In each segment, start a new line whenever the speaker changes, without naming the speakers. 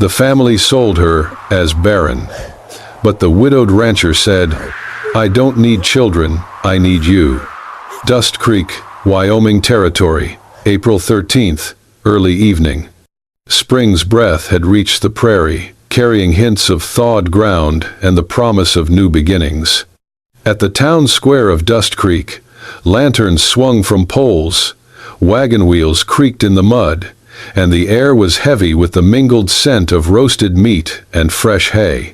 The family sold her as Barren, but the widowed rancher said, "I don't need children, I need you." Dust Creek, Wyoming Territory, April 13th, early evening. Spring's breath had reached the prairie, carrying hints of thawed ground and the promise of new beginnings. At the town square of Dust Creek, lanterns swung from poles, wagon wheels creaked in the mud, and the air was heavy with the mingled scent of roasted meat and fresh hay.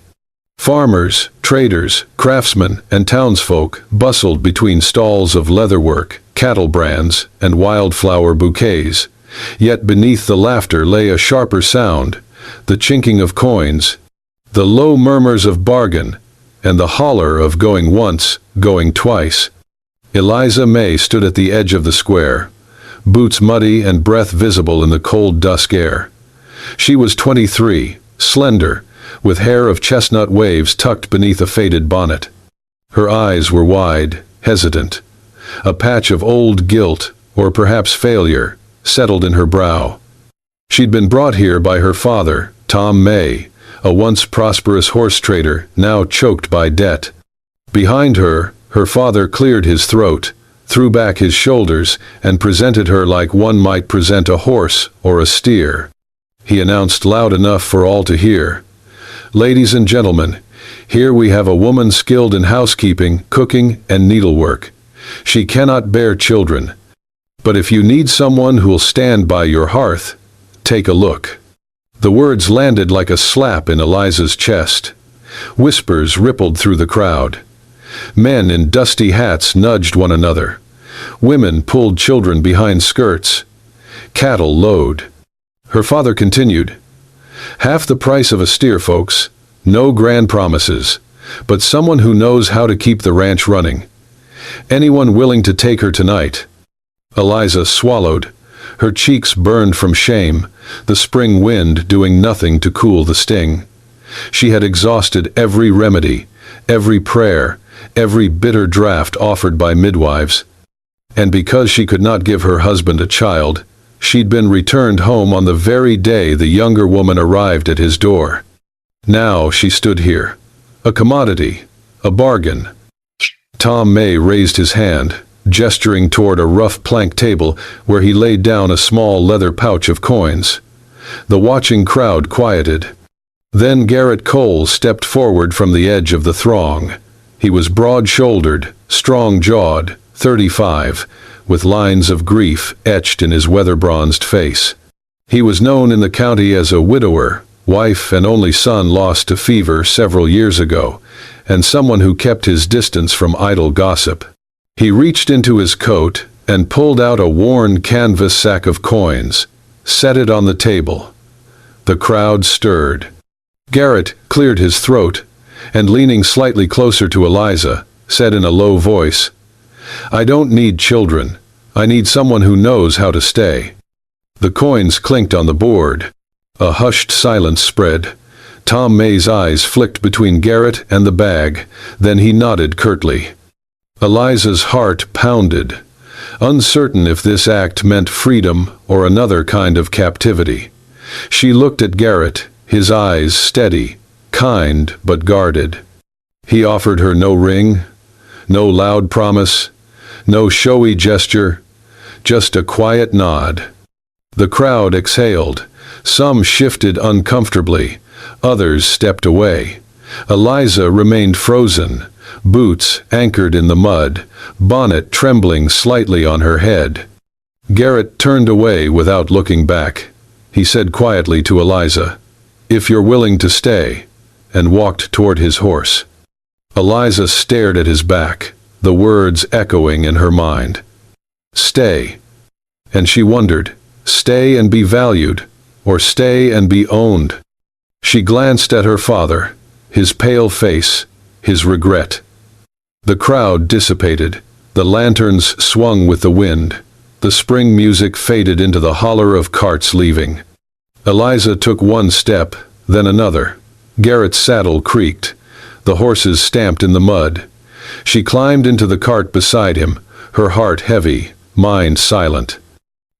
Farmers, traders, craftsmen, and townsfolk bustled between stalls of leatherwork, cattle brands, and wildflower bouquets, yet beneath the laughter lay a sharper sound, the chinking of coins, the low murmurs of bargain, and the holler of going once, going twice. Eliza May stood at the edge of the square, boots muddy and breath visible in the cold dusk air. She was 23, slender, with hair of chestnut waves tucked beneath a faded bonnet. Her eyes were wide, hesitant. A patch of old guilt, or perhaps failure, settled in her brow. She'd been brought here by her father, Tom May, a once prosperous horse trader, now choked by debt. Behind her, her father cleared his throat, threw back his shoulders, and presented her like one might present a horse or a steer. He announced loud enough for all to hear, "Ladies and gentlemen, here we have a woman skilled in housekeeping, cooking, and needlework. She cannot bear children. But if you need someone who'll stand by your hearth, take a look." The words landed like a slap in Eliza's chest. Whispers rippled through the crowd. Men in dusty hats nudged one another. Women pulled children behind skirts. Cattle lowed. Her father continued, "Half the price of a steer, folks. No grand promises, but someone who knows how to keep the ranch running. Anyone willing to take her tonight?" Eliza swallowed. Her cheeks burned from shame, the spring wind doing nothing to cool the sting. She had exhausted every remedy, every prayer, every bitter draught offered by midwives. And because she could not give her husband a child, she'd been returned home on the very day the younger woman arrived at his door. Now she stood here, a commodity, a bargain. Tom May raised his hand, gesturing toward a rough plank table where he laid down a small leather pouch of coins. The watching crowd quieted. Then Garrett Cole stepped forward from the edge of the throng. He was broad-shouldered, strong-jawed, 35, with lines of grief etched in his weather-bronzed face. He was known in the county as a widower, wife and only son lost to fever several years ago, and someone who kept his distance from idle gossip. He reached into his coat and pulled out a worn canvas sack of coins, set it on the table. The crowd stirred. Garrett cleared his throat, and leaning slightly closer to Eliza, said in a low voice, "I don't need children. I need someone who knows how to stay." The coins clinked on the board. A hushed silence spread. Tom May's eyes flicked between Garrett and the bag, then he nodded curtly. Eliza's heart pounded, uncertain if this act meant freedom or another kind of captivity. She looked at Garrett, his eyes steady, kind but guarded. He offered her no ring, no loud promise, no showy gesture, just a quiet nod. The crowd exhaled. Some shifted uncomfortably, others stepped away. Eliza remained frozen, boots anchored in the mud, bonnet trembling slightly on her head. Garrett turned away without looking back. He said quietly to Eliza, "If you're willing to stay," and walked toward his horse. Eliza stared at his back, the words echoing in her mind. Stay. And she wondered, stay and be valued, or stay and be owned? She glanced at her father, his pale face, his regret. The crowd dissipated. The lanterns swung with the wind. The spring music faded into the holler of carts leaving. Eliza took one step, then another. Garrett's saddle creaked. The horses stamped in the mud. She climbed into the cart beside him, her heart heavy, mind silent.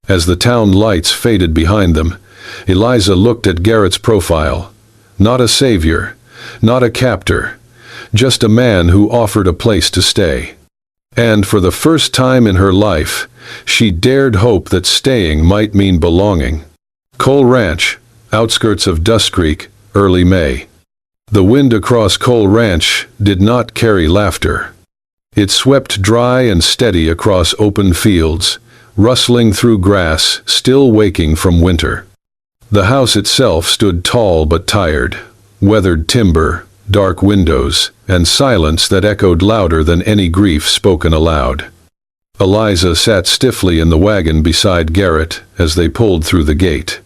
As the town lights faded behind them, Eliza looked at Garrett's profile. Not a savior, not a captor, just a man who offered a place to stay. And for the first time in her life, she dared hope that staying might mean belonging. Cole Ranch, outskirts of Dust Creek, early May. The wind across Cole Ranch did not carry laughter. It swept dry and steady across open fields, rustling through grass still waking from winter. The house itself stood tall but tired, weathered timber, dark windows, and silence that echoed louder than any grief spoken aloud. Eliza sat stiffly in the wagon beside Garrett as they pulled through the gate.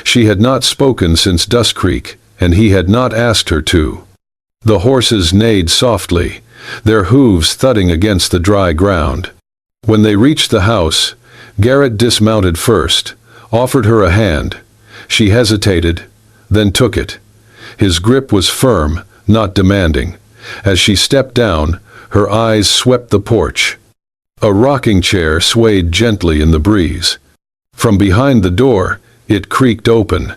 She had not spoken since Dust Creek, and he had not asked her to. The horses neighed softly, their hooves thudding against the dry ground. When they reached the house, Garrett dismounted first, offered her a hand. She hesitated, then took it. His grip was firm, not demanding. As she stepped down, her eyes swept the porch. A rocking chair swayed gently in the breeze. From behind the door, it creaked open.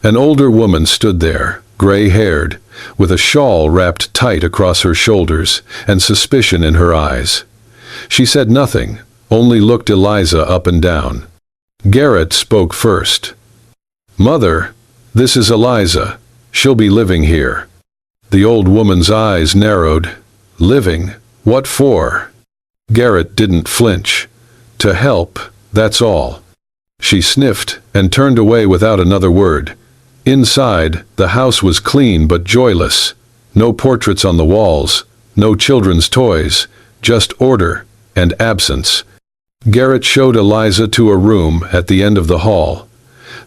An older woman stood there, gray-haired, with a shawl wrapped tight across her shoulders and suspicion in her eyes. She said nothing, only looked Eliza up and down. Garrett spoke first. "Mother, this is Eliza. She'll be living here." The old woman's eyes narrowed. "Living? What for?" Garrett didn't flinch. "To help, that's all." She sniffed and turned away without another word. Inside, the house was clean but joyless. No portraits on the walls, no children's toys, just order and absence. Garrett showed Eliza to a room at the end of the hall.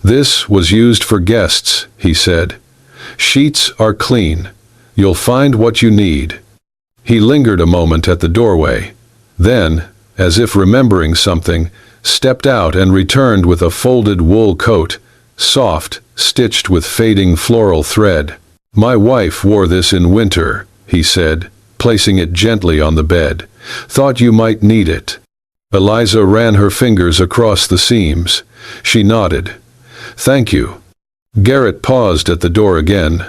"This was used for guests," he said. "Sheets are clean. You'll find what you need." He lingered a moment at the doorway. Then, as if remembering something, stepped out and returned with a folded wool coat, soft, stitched with fading floral thread. "My wife wore this in winter," he said, placing it gently on the bed. "Thought you might need it." Eliza ran her fingers across the seams. She nodded. "Thank you." Garrett paused at the door again.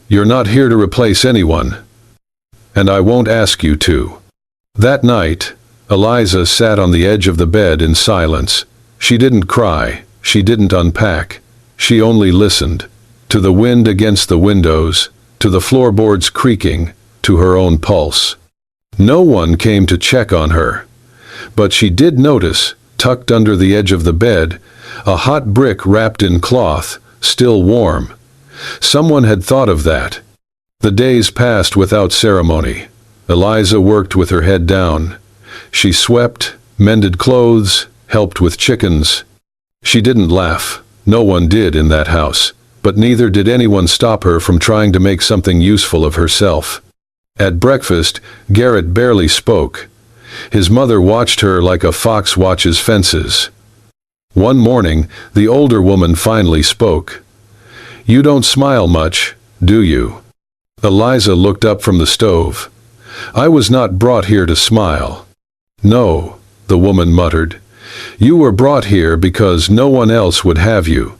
"You're not here to replace anyone. And I won't ask you to." That night, Eliza sat on the edge of the bed in silence. She didn't cry. She didn't unpack. She only listened. To the wind against the windows, to the floorboards creaking, to her own pulse. No one came to check on her. But she did notice, tucked under the edge of the bed, a hot brick wrapped in cloth, still warm. Someone had thought of that. The days passed without ceremony. Eliza worked with her head down. She swept, mended clothes, helped with chickens. She didn't laugh. No one did in that house. But neither did anyone stop her from trying to make something useful of herself. At breakfast, Garrett barely spoke. His mother watched her like a fox watches fences. One morning, the older woman finally spoke. "You don't smile much, do you?" Eliza looked up from the stove. "I was not brought here to smile." "No," the woman muttered. "You were brought here because no one else would have you,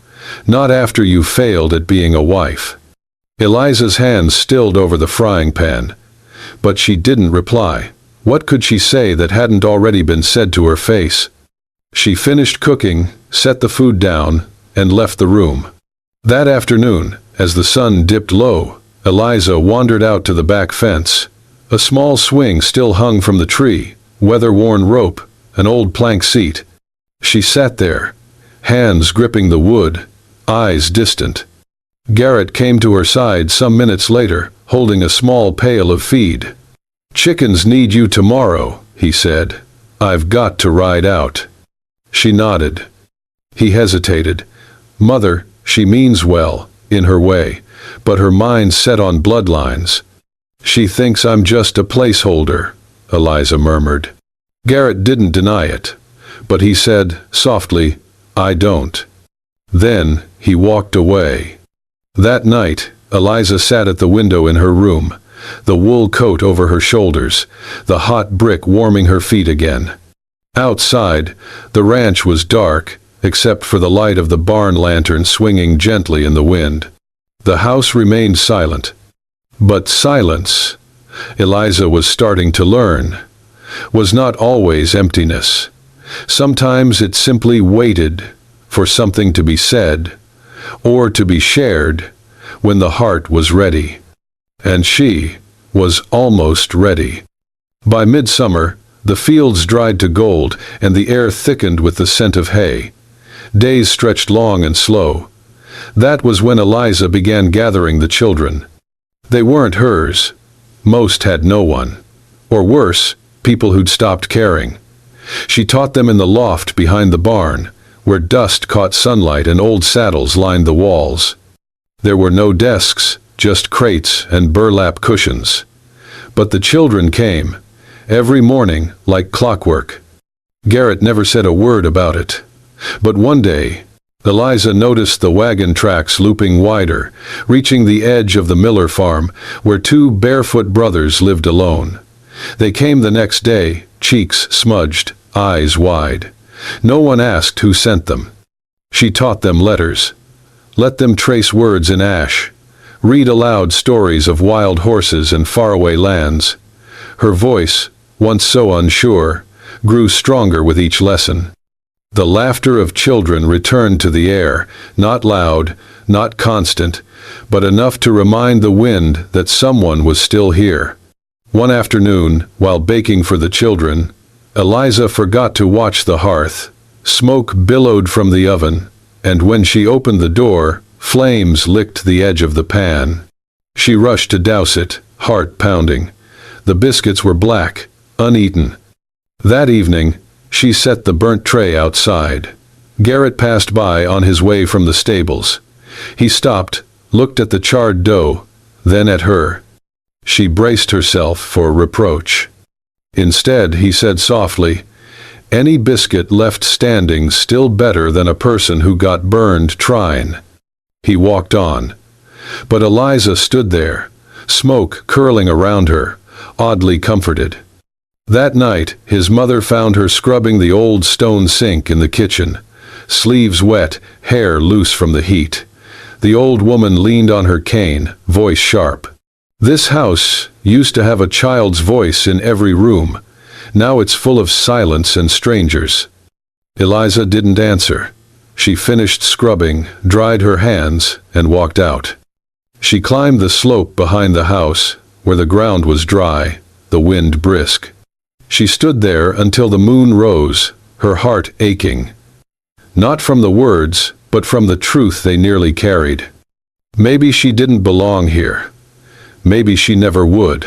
not after you failed at being a wife." Eliza's hands stilled over the frying pan. But she didn't reply. What could she say that hadn't already been said to her face? She finished cooking, set the food down, and left the room. That afternoon, as the sun dipped low, Eliza wandered out to the back fence. A small swing still hung from the tree, weather-worn rope, an old plank seat. She sat there, hands gripping the wood, eyes distant. Garrett came to her side some minutes later, holding a small pail of feed. "Chickens need you tomorrow," he said. "I've got to ride out." She nodded. He hesitated. "Mother, she means well, in her way, but her mind's set on bloodlines." "She thinks I'm just a placeholder," Eliza murmured. Garrett didn't deny it, but he said, softly, "I don't." Then he walked away. That night, Eliza sat at the window in her room, the wool coat over her shoulders, the hot brick warming her feet again. Outside, the ranch was dark, except for the light of the barn lantern swinging gently in the wind. The house remained silent. But silence, Eliza was starting to learn, was not always emptiness. Sometimes it simply waited for something to be said, or to be shared, when the heart was ready. And she was almost ready. By midsummer, the fields dried to gold, and the air thickened with the scent of hay. Days stretched long and slow. That was when Eliza began gathering the children. They weren't hers. Most had no one. Or worse, people who'd stopped caring. She taught them in the loft behind the barn, where dust caught sunlight and old saddles lined the walls. There were no desks, just crates and burlap cushions. But the children came, every morning like clockwork. Garrett never said a word about it. But one day, Eliza noticed the wagon tracks looping wider, reaching the edge of the Miller farm, where two barefoot brothers lived alone. They came the next day, cheeks smudged, eyes wide. No one asked who sent them. She taught them letters. Let them trace words in ash. Read aloud stories of wild horses and faraway lands. Her voice, once so unsure, grew stronger with each lesson. The laughter of children returned to the air, not loud, not constant, but enough to remind the wind that someone was still here. One afternoon, while baking for the children, Eliza forgot to watch the hearth. Smoke billowed from the oven, and when she opened the door, flames licked the edge of the pan. She rushed to douse it, heart pounding. The biscuits were black, uneaten. That evening, she set the burnt tray outside. Garrett passed by on his way from the stables. He stopped, looked at the charred dough, then at her. She braced herself for reproach. Instead, he said softly, "Any biscuit left standing still better than a person who got burned trying." He walked on. But Eliza stood there, smoke curling around her, oddly comforted. That night, his mother found her scrubbing the old stone sink in the kitchen, sleeves wet, hair loose from the heat. The old woman leaned on her cane, voice sharp. "This house used to have a child's voice in every room. Now it's full of silence and strangers." Eliza didn't answer. She finished scrubbing, dried her hands, and walked out. She climbed the slope behind the house, where the ground was dry, the wind brisk. She stood there until the moon rose, her heart aching. Not from the words, but from the truth they nearly carried. Maybe she didn't belong here. Maybe she never would.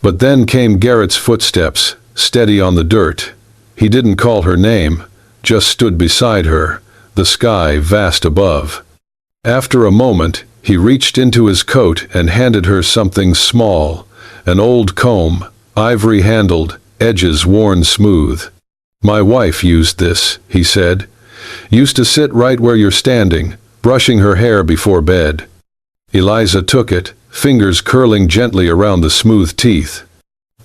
But then came Garrett's footsteps, steady on the dirt. He didn't call her name, just stood beside her, the sky vast above. After a moment, he reached into his coat and handed her something small, an old comb, ivory-handled, edges worn smooth. "My wife used this," he said. "Used to sit right where you're standing, brushing her hair before bed." Eliza took it, fingers curling gently around the smooth teeth.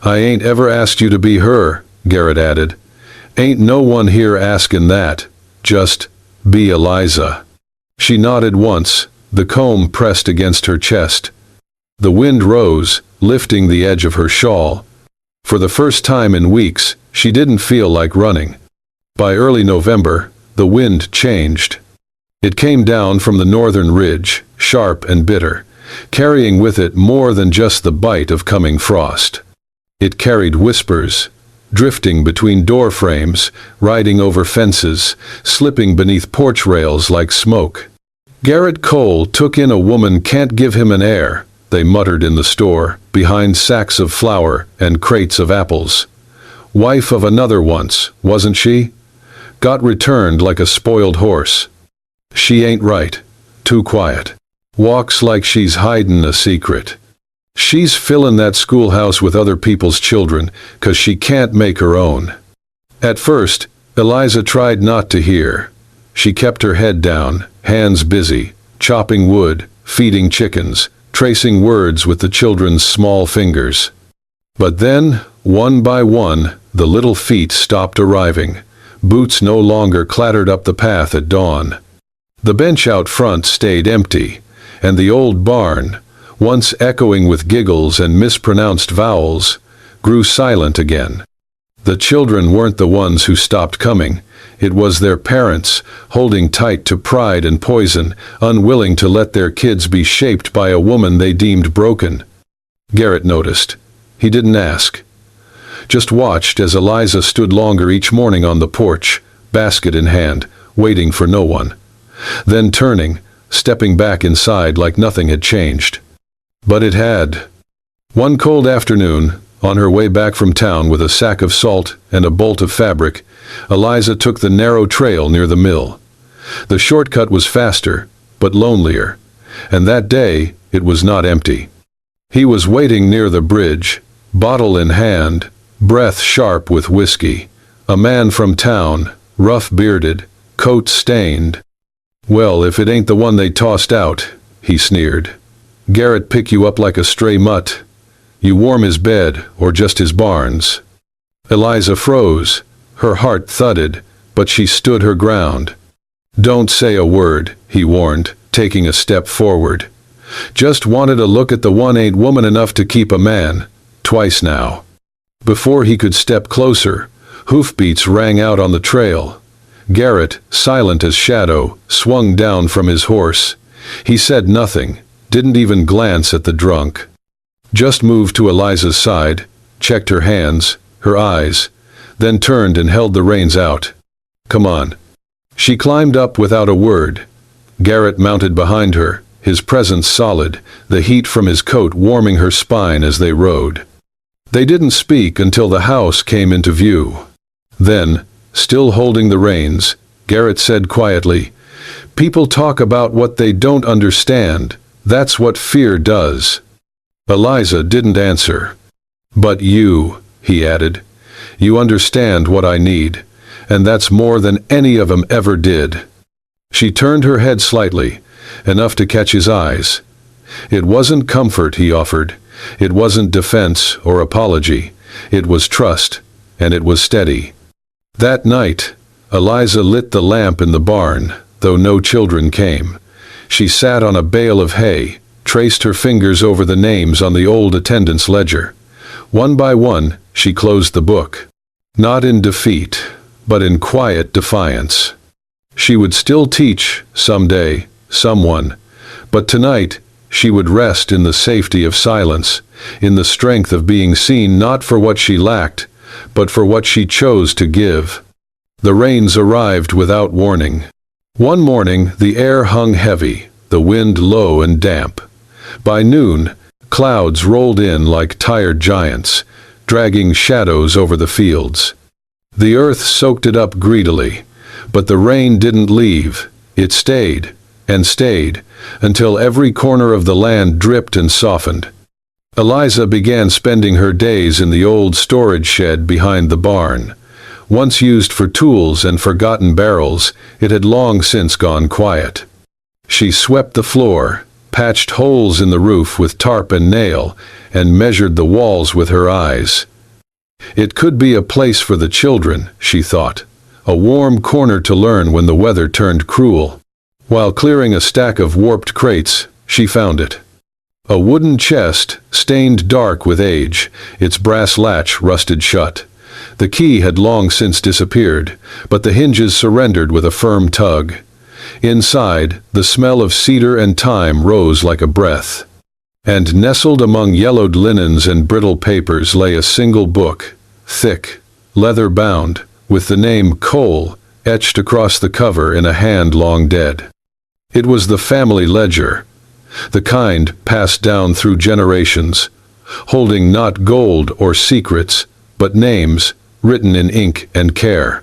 "I ain't ever asked you to be her," Garrett added. "Ain't no one here askin' that. Just be Eliza." She nodded once, the comb pressed against her chest. The wind rose, lifting the edge of her shawl. For the first time in weeks, she didn't feel like running. By early November, the wind changed. It came down from the northern ridge, sharp and bitter, carrying with it more than just the bite of coming frost. It carried whispers, drifting between door frames, riding over fences, slipping beneath porch rails like smoke. Garrett Cole took in "A woman can't give him an heir," they muttered in the store, behind sacks of flour and crates of apples. Wife of another once, wasn't she? Got returned like a spoiled horse. She ain't right. Too quiet. Walks like she's hidin' a secret. She's fillin' that schoolhouse with other people's children, 'cause she can't make her own. At first, Eliza tried not to hear. She kept her head down, hands busy, chopping wood, feeding chickens, tracing words with the children's small fingers. But then, one by one, the little feet stopped arriving, Boots no longer clattered up the path at dawn. The bench out front stayed empty, and the old barn, once echoing with giggles and mispronounced vowels, grew silent again. The children weren't the ones who stopped coming. It was their parents, holding tight to pride and poison, unwilling to let their kids be shaped by a woman they deemed broken. Garrett noticed. He didn't ask. Just watched as Eliza stood longer each morning on the porch, basket in hand, waiting for no one. Then turning, stepping back inside like nothing had changed. But it had. One cold afternoon, on her way back from town with a sack of salt and a bolt of fabric, Eliza took the narrow trail near the mill. The shortcut was faster, but lonelier, and that day it was not empty. He was waiting near the bridge, bottle in hand, breath sharp with whiskey. A man from town, rough-bearded, coat stained. "Well, if it ain't the one they tossed out," he sneered. "Garrett pick you up like a stray mutt. You warm his bed, or just his barns." Eliza froze. Her heart thudded, but she stood her ground. "Don't say a word," he warned, taking a step forward. "Just wanted a look at the one ain't woman enough to keep a man. Twice now." Before he could step closer, hoofbeats rang out on the trail. Garrett, silent as shadow, swung down from his horse. He said nothing, didn't even glance at the drunk. Just moved to Eliza's side, checked her hands, her eyes, then turned and held the reins out. "Come on." She climbed up without a word. Garrett mounted behind her, his presence solid, the heat from his coat warming her spine as they rode. They didn't speak until the house came into view. Then, still holding the reins, Garrett said quietly, "People talk about what they don't understand. That's what fear does." Eliza didn't answer. "But you," he added, "you understand what I need, and that's more than any of 'em ever did." She turned her head slightly, enough to catch his eyes. It wasn't comfort he offered. It wasn't defense or apology. It was trust, and it was steady. That night, Eliza lit the lamp in the barn, though no children came. She sat on a bale of hay, traced her fingers over the names on the old attendance ledger. One by one, she closed the book. Not in defeat, but in quiet defiance. She would still teach, someday, someone, but tonight, she would rest in the safety of silence, in the strength of being seen not for what she lacked, but for what she chose to give. The rains arrived without warning. One morning, the air hung heavy, the wind low and damp. By noon, clouds rolled in like tired giants, dragging shadows over the fields. The earth soaked it up greedily, but the rain didn't leave. It stayed, and stayed, until every corner of the land dripped and softened. Eliza began spending her days in the old storage shed behind the barn. Once used for tools and forgotten barrels, it had long since gone quiet. She swept the floor, patched holes in the roof with tarp and nail, and measured the walls with her eyes. It could be a place for the children, she thought, a warm corner to learn when the weather turned cruel. While clearing a stack of warped crates, she found it. A wooden chest, stained dark with age, its brass latch rusted shut. The key had long since disappeared, but the hinges surrendered with a firm tug. Inside, the smell of cedar and thyme rose like a breath. And nestled among yellowed linens and brittle papers lay a single book, thick, leather-bound, with the name Cole etched across the cover in a hand long dead. It was the family ledger, the kind passed down through generations, holding not gold or secrets, but names written in ink and care.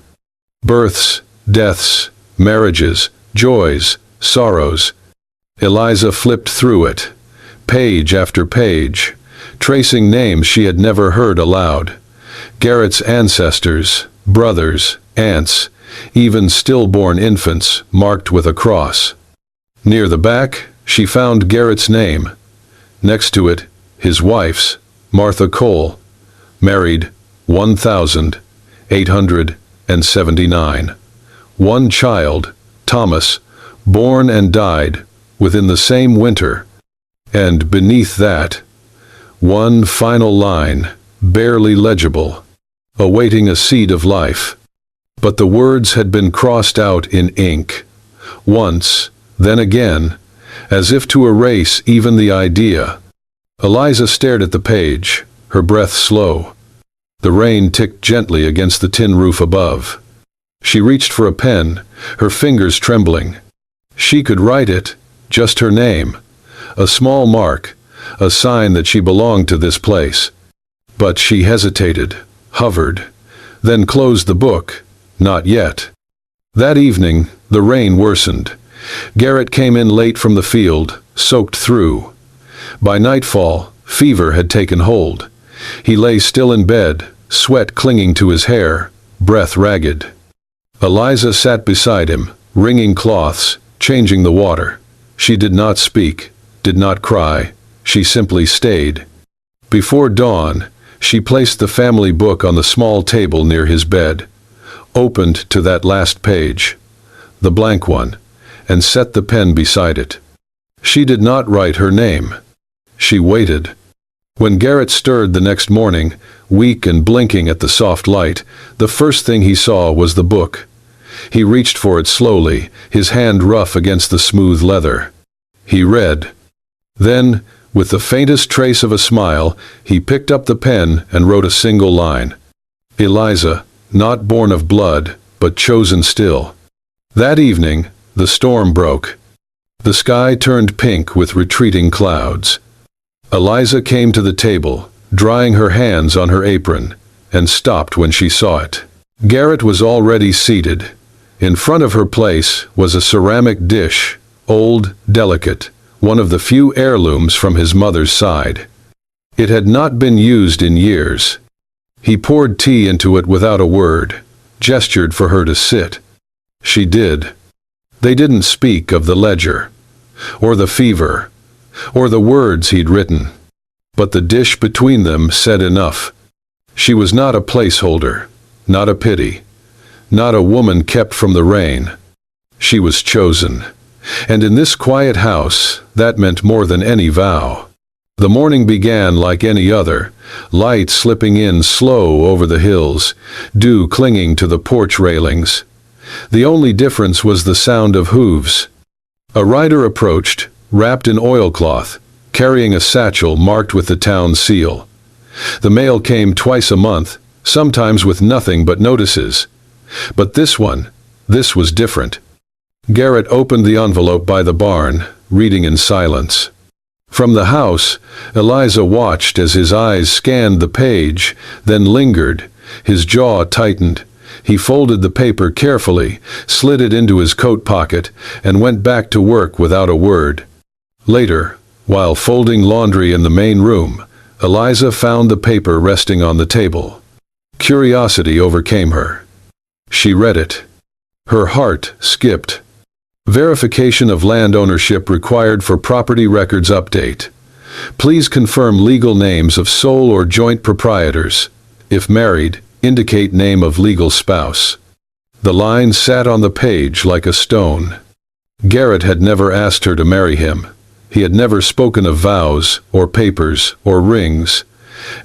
Births, deaths, marriages, joys, sorrows. Eliza flipped through it, page after page, tracing names she had never heard aloud. Garrett's ancestors, brothers, aunts, even stillborn infants marked with a cross. Near the back, she found Garrett's name. Next to it, his wife's, Martha Cole, married 1800, and 79. One child, Thomas, born and died within the same winter. And beneath that, one final line, barely legible, awaiting a seed of life. But the words had been crossed out in ink. Once, then again, as if to erase even the idea. Eliza stared at the page, her breath slow. The rain ticked gently against the tin roof above. She reached for a pen, her fingers trembling. She could write it, just her name. A small mark, a sign that she belonged to this place. But she hesitated, hovered, then closed the book. Not yet. That evening, the rain worsened. Garrett came in late from the field, soaked through. By nightfall, fever had taken hold. He lay still in bed, sweat clinging to his hair, breath ragged. Eliza sat beside him, wringing cloths, changing the water. She did not speak, did not cry. She simply stayed. Before dawn, she placed the family book on the small table near his bed, opened to that last page, the blank one, and set the pen beside it. She did not write her name. She waited. When Garrett stirred the next morning, weak and blinking at the soft light, the first thing he saw was the book. He reached for it slowly, his hand rough against the smooth leather. He read. Then, with the faintest trace of a smile, he picked up the pen and wrote a single line. Eliza, not born of blood, but chosen still. That evening, the storm broke. The sky turned pink with retreating clouds. Eliza came to the table, drying her hands on her apron, and stopped when she saw it. Garrett was already seated. In front of her place was a ceramic dish, old, delicate, one of the few heirlooms from his mother's side. It had not been used in years. He poured tea into it without a word, gestured for her to sit. She did. They didn't speak of the ledger, or the fever, or the words he'd written. But the dish between them said enough. She was not a placeholder, not a pity, not a woman kept from the rain. She was chosen. And in this quiet house, that meant more than any vow. The morning began like any other, light slipping in slow over the hills, dew clinging to the porch railings. The only difference was the sound of hooves. A rider approached, wrapped in oilcloth, carrying a satchel marked with the town seal. The mail came twice a month, sometimes with nothing but notices. But this was different. Garrett opened the envelope by the barn, reading in silence. From the house, Eliza watched as his eyes scanned the page, then lingered. His jaw tightened. He folded the paper carefully, slid it into his coat pocket, and went back to work without a word. Later, while folding laundry in the main room, Eliza found the paper resting on the table. Curiosity overcame her. She read it. Her heart skipped. Verification of land ownership required for property records update. Please confirm legal names of sole or joint proprietors. If married, indicate name of legal spouse. The line sat on the page like a stone. Garrett had never asked her to marry him. He had never spoken of vows, or papers, or rings.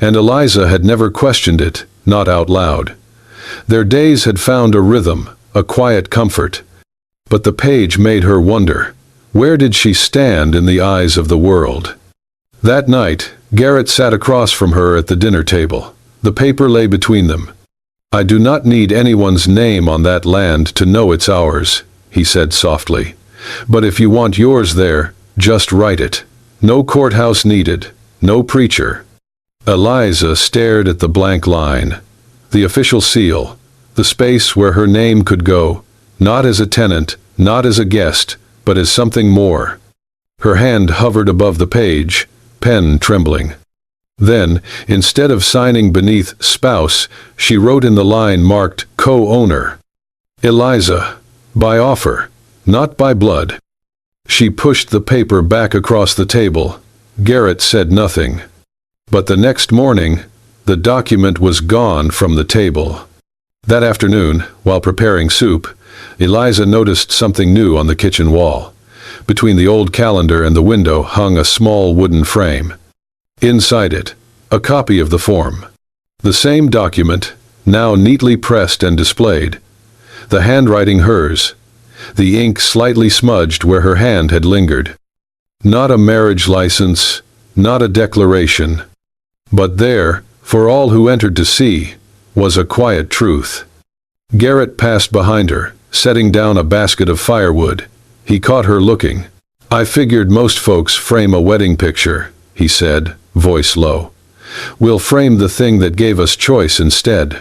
And Eliza had never questioned it, not out loud. Their days had found a rhythm, a quiet comfort. But the page made her wonder, where did she stand in the eyes of the world? That night, Garrett sat across from her at the dinner table. The paper lay between them. I do not need anyone's name on that land to know it's ours, he said softly. But if you want yours there, just write it. No courthouse needed, no preacher. Eliza stared at the blank line, the official seal, the space where her name could go, not as a tenant, not as a guest, but as something more. Her hand hovered above the page, pen trembling. Then, instead of signing beneath spouse, she wrote in the line marked co-owner. Eliza, by offer, not by blood. She pushed the paper back across the table. Garrett said nothing. But the next morning, the document was gone from the table. That afternoon, while preparing soup, Eliza noticed something new on the kitchen wall. Between the old calendar and the window hung a small wooden frame. Inside it, a copy of the form. The same document, now neatly pressed and displayed. The handwriting hers, the ink slightly smudged where her hand had lingered. Not a marriage license, not a declaration. But there, for all who entered to see, was a quiet truth. Garrett passed behind her, setting down a basket of firewood. He caught her looking. "I figured most folks frame a wedding picture," he said, voice low. "We'll frame the thing that gave us choice instead."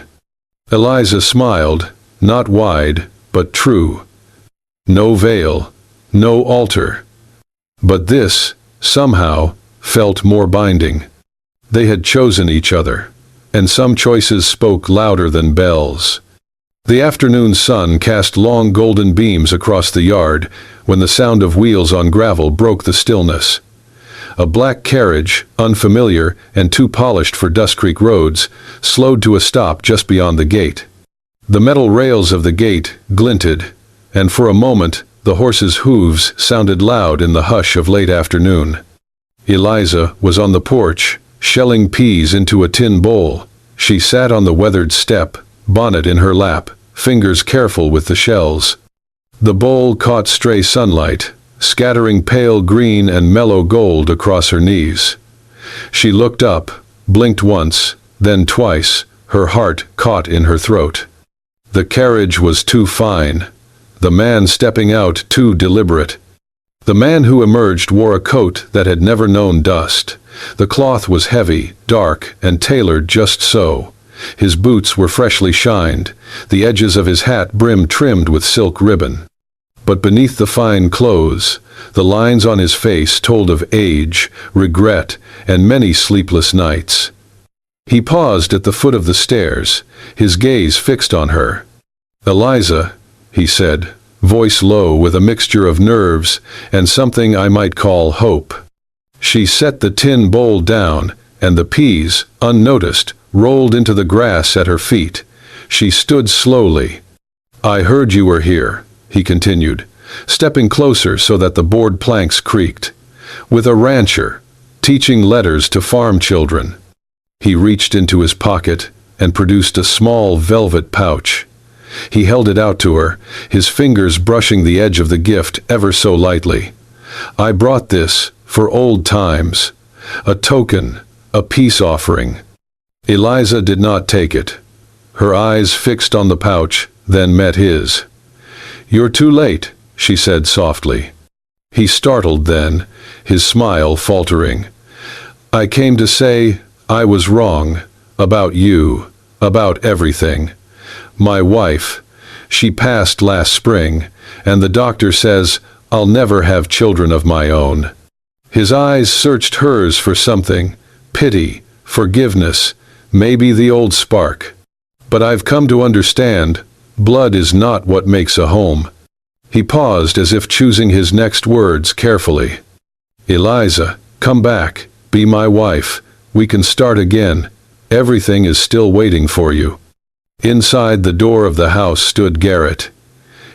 Eliza smiled, not wide, but true. No veil, no altar. But this, somehow, felt more binding. They had chosen each other, and some choices spoke louder than bells. The afternoon sun cast long golden beams across the yard when the sound of wheels on gravel broke the stillness. A black carriage, unfamiliar and too polished for Dust Creek roads, slowed to a stop just beyond the gate. The metal rails of the gate glinted, and for a moment the horse's hooves sounded loud in the hush of late afternoon. Eliza was on the porch, shelling peas into a tin bowl. She sat on the weathered step, bonnet in her lap, fingers careful with the shells. The bowl caught stray sunlight, scattering pale green and mellow gold across her knees. She looked up, blinked once, then twice, her heart caught in her throat. The carriage was too fine. The man stepping out too deliberate. The man who emerged wore a coat that had never known dust. The cloth was heavy, dark, and tailored just so. His boots were freshly shined, the edges of his hat brim trimmed with silk ribbon. But beneath the fine clothes, the lines on his face told of age, regret, and many sleepless nights. He paused at the foot of the stairs, his gaze fixed on her. "Eliza," he said, voice low with a mixture of nerves and something I might call hope. She set the tin bowl down, and the peas, unnoticed, rolled into the grass at her feet. She stood slowly. "I heard you were here," he continued, stepping closer so that the board planks creaked. "With a rancher, teaching letters to farm children." He reached into his pocket and produced a small velvet pouch. He held it out to her, his fingers brushing the edge of the gift ever so lightly. "I brought this for old times. A token, a peace offering." Eliza did not take it. Her eyes fixed on the pouch, then met his. "You're too late," she said softly. He startled then, his smile faltering. "I came to say I was wrong, about you, about everything. My wife, she passed last spring, and the doctor says I'll never have children of my own." His eyes searched hers for something, pity, forgiveness, maybe the old spark. "But I've come to understand, blood is not what makes a home." He paused as if choosing his next words carefully. "Eliza, come back, be my wife, we can start again, everything is still waiting for you." Inside the door of the house stood Garrett.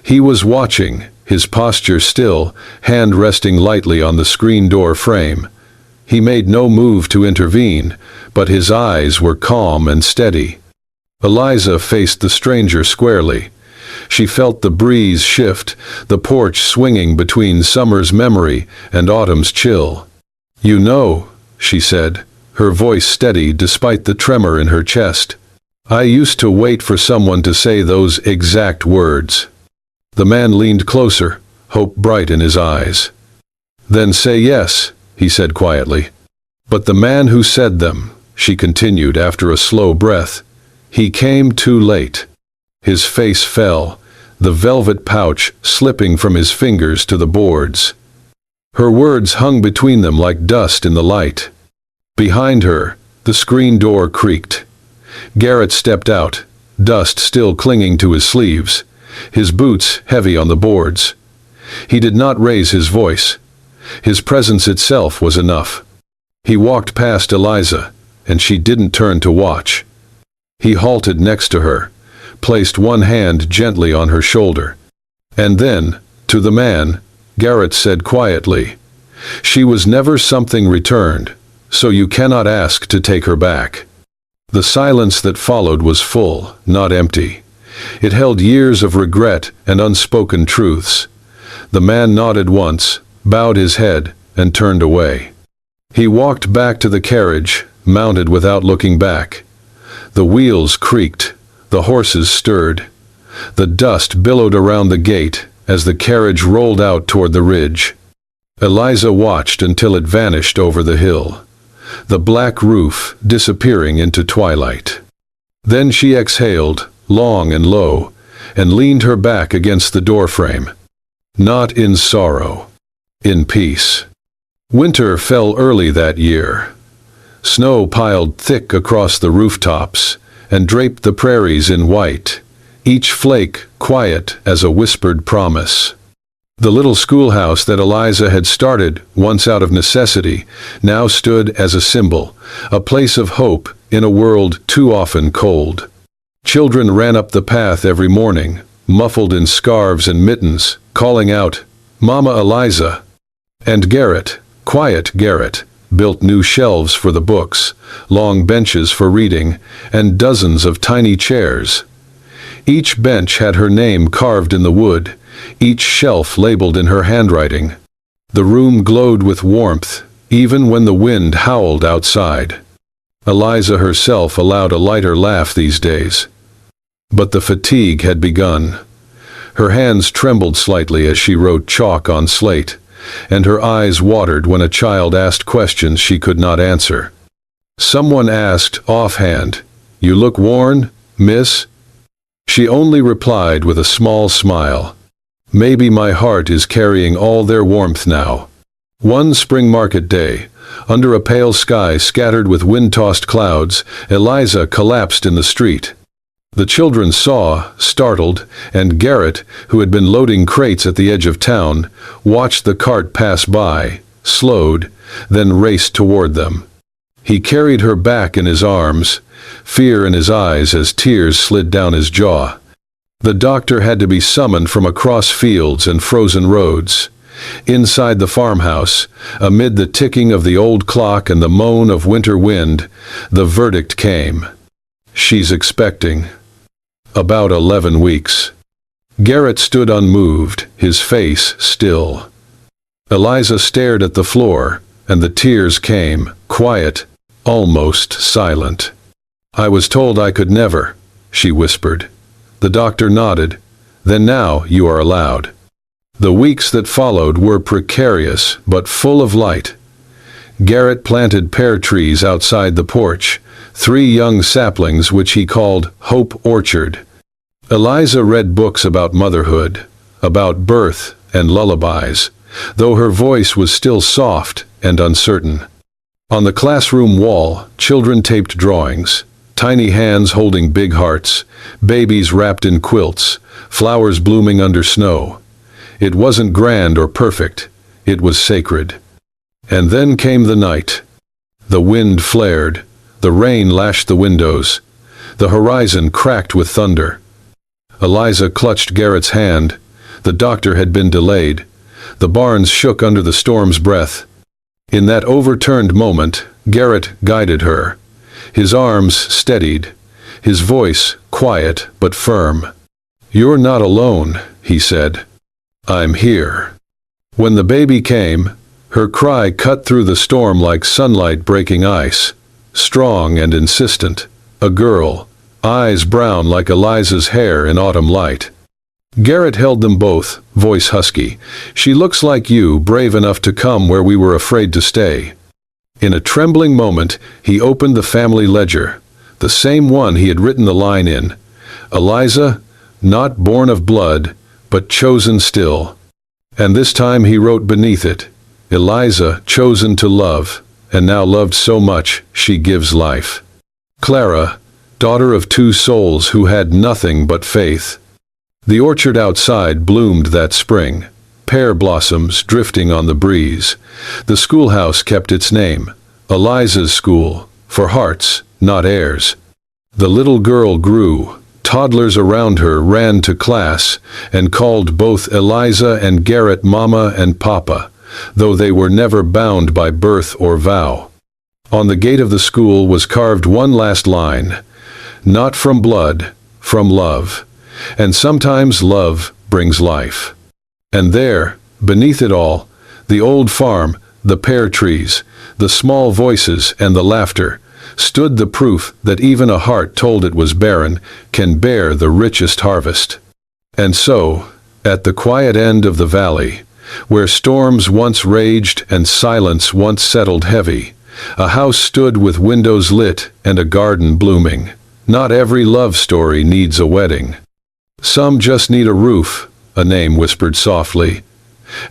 He was watching, his posture still, hand resting lightly on the screen door frame. He made no move to intervene, but his eyes were calm and steady. Eliza faced the stranger squarely. She felt the breeze shift, the porch swinging between summer's memory and autumn's chill. "You know," she said, her voice steady despite the tremor in her chest. "I used to wait for someone to say those exact words." The man leaned closer, hope bright in his eyes. "Then say yes," he said quietly. "But the man who said them," she continued after a slow breath, "he came too late." His face fell, the velvet pouch slipping from his fingers to the boards. Her words hung between them like dust in the light. Behind her, the screen door creaked. Garrett stepped out, dust still clinging to his sleeves, his boots heavy on the boards. He did not raise his voice. His presence itself was enough. He walked past Eliza, and she didn't turn to watch. He halted next to her, placed one hand gently on her shoulder. And then, to the man, Garrett said quietly, "She was never something returned, so you cannot ask to take her back." The silence that followed was full, not empty. It held years of regret and unspoken truths. The man nodded once, bowed his head, and turned away. He walked back to the carriage, mounted without looking back. The wheels creaked, the horses stirred. The dust billowed around the gate as the carriage rolled out toward the ridge. Eliza watched until it vanished over the hill, the black roof disappearing into twilight. Then she exhaled, long and low, and leaned her back against the doorframe. Not in sorrow, in peace. Winter fell early that year. Snow piled thick across the rooftops and draped the prairies in white, each flake quiet as a whispered promise. The little schoolhouse that Eliza had started, once out of necessity, now stood as a symbol, a place of hope in a world too often cold. Children ran up the path every morning, muffled in scarves and mittens, calling out, "Mama Eliza." And Garrett, quiet Garrett, built new shelves for the books, long benches for reading, and dozens of tiny chairs. Each bench had her name carved in the wood, each shelf labeled in her handwriting. The room glowed with warmth, even when the wind howled outside. Eliza herself allowed a lighter laugh these days. But the fatigue had begun. Her hands trembled slightly as she wrote chalk on slate, and her eyes watered when a child asked questions she could not answer. Someone asked, offhand, "You look worn, miss?" She only replied with a small smile, "Maybe my heart is carrying all their warmth now." One spring market day, under a pale sky scattered with wind-tossed clouds, Eliza collapsed in the street. The children saw, startled, and Garrett, who had been loading crates at the edge of town, watched the cart pass by, slowed, then raced toward them. He carried her back in his arms, fear in his eyes as tears slid down his jaw. The doctor had to be summoned from across fields and frozen roads. Inside the farmhouse, amid the ticking of the old clock and the moan of winter wind, the verdict came. She's expecting. About 11 weeks. Garrett stood unmoved, his face still. Eliza stared at the floor, and the tears came, quiet, almost silent. "I was told I could never," she whispered. The doctor nodded. "Then now you are allowed." The weeks that followed were precarious, but full of light. Garrett planted pear trees outside the porch, 3 young saplings which he called Hope Orchard. Eliza read books about motherhood, about birth and lullabies, though her voice was still soft and uncertain. On the classroom wall, children taped drawings, tiny hands holding big hearts, babies wrapped in quilts, flowers blooming under snow. It wasn't grand or perfect, it was sacred. And then came the night. The wind flared, the rain lashed the windows, the horizon cracked with thunder. Eliza clutched Garrett's hand. The doctor had been delayed. The barns shook under the storm's breath. In that overturned moment, Garrett guided her. His arms steadied, his voice quiet but firm. "You're not alone," he said. "I'm here." When the baby came, her cry cut through the storm like sunlight breaking ice. Strong and insistent, a girl, eyes brown like Eliza's hair in autumn light. Garrett held them both, voice husky. "She looks like you, brave enough to come where we were afraid to stay." In a trembling moment, he opened the family ledger, the same one he had written the line in. "Eliza, not born of blood, but chosen still." And this time he wrote beneath it, "Eliza, chosen to love, and now loved so much, she gives life. Clara, daughter of 2 souls who had nothing but faith." The orchard outside bloomed that spring, pear blossoms drifting on the breeze. The schoolhouse kept its name, Eliza's School, for hearts, not heirs. The little girl grew, toddlers around her ran to class and called both Eliza and Garrett Mama and Papa, though they were never bound by birth or vow. On the gate of the school was carved one last line: "Not from blood, from love. And sometimes love brings life." And there, beneath it all, the old farm, the pear trees, the small voices and the laughter, stood the proof that even a heart told it was barren can bear the richest harvest. And so, at the quiet end of the valley, where storms once raged and silence once settled heavy, a house stood with windows lit and a garden blooming. Not every love story needs a wedding. Some just need a roof, a name whispered softly,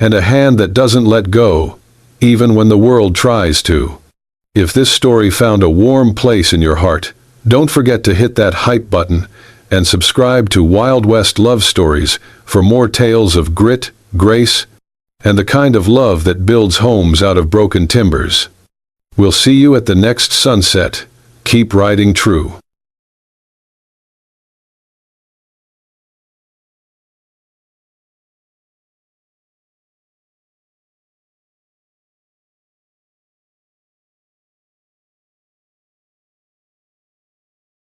and a hand that doesn't let go, even when the world tries to. If this story found a warm place in your heart, don't forget to hit that hype button and subscribe to Wild West Love Stories for more tales of grit, grace, and the kind of love that builds homes out of broken timbers. We'll see you at the next sunset. Keep riding true.